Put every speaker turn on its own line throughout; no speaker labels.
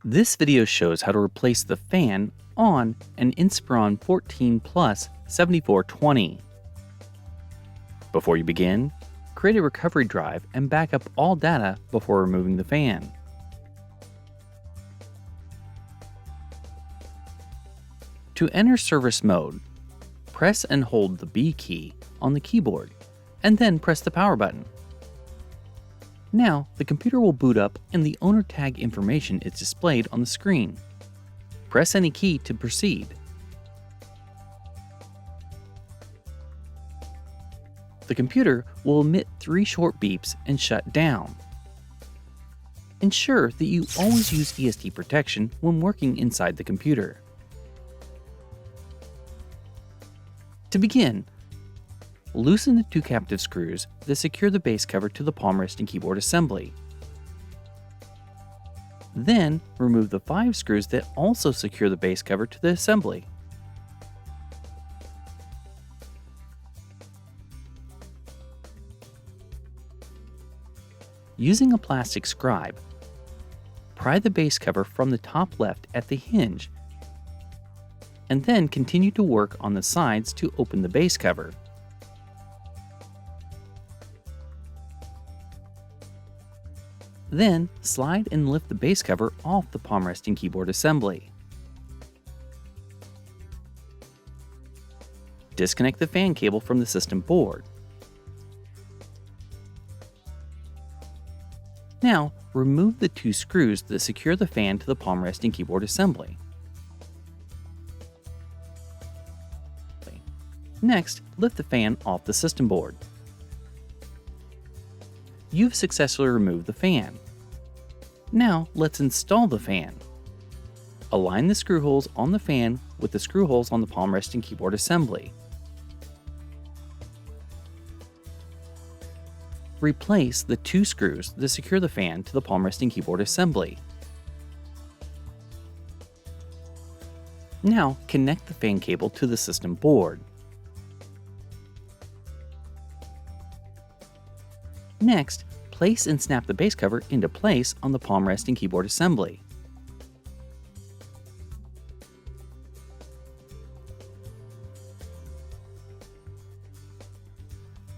This video shows how to replace the fan on an Inspiron 14 Plus 7420. Before you begin, create a recovery drive and back up all data before removing the fan. To enter service mode, press and hold the B key on the keyboard, and then press the power button. Now, the computer will boot up and the owner tag information is displayed on the screen. Press any key to proceed. The computer will emit 3 short beeps and shut down. Ensure that you always use ESD protection when working inside the computer. To begin, loosen the 2 captive screws that secure the base cover to the palm rest and keyboard assembly. Then, remove the 5 screws that also secure the base cover to the assembly. Using a plastic scribe, pry the base cover from the top left at the hinge, and then continue to work on the sides to open the base cover. Then, slide and lift the base cover off the palm rest and keyboard assembly. Disconnect the fan cable from the system board. Now, remove the 2 screws that secure the fan to the palm rest and keyboard assembly. Next, lift the fan off the system board. You've successfully removed the fan. Now, let's install the fan. Align the screw holes on the fan with the screw holes on the palm rest and keyboard assembly. Replace the 2 screws that secure the fan to the palm rest and keyboard assembly. Now, connect the fan cable to the system board. Next, place and snap the base cover into place on the palm rest and keyboard assembly.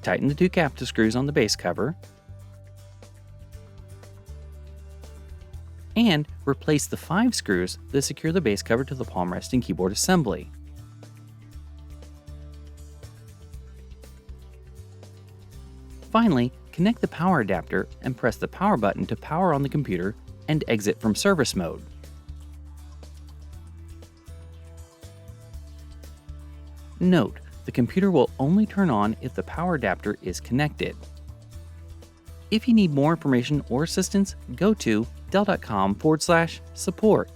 Tighten the 2 captive screws on the base cover, and replace the 5 screws that secure the base cover to the palm rest and keyboard assembly. Finally, connect the power adapter and press the power button to power on the computer and exit from service mode. Note, the computer will only turn on if the power adapter is connected. If you need more information or assistance, go to dell.com/support.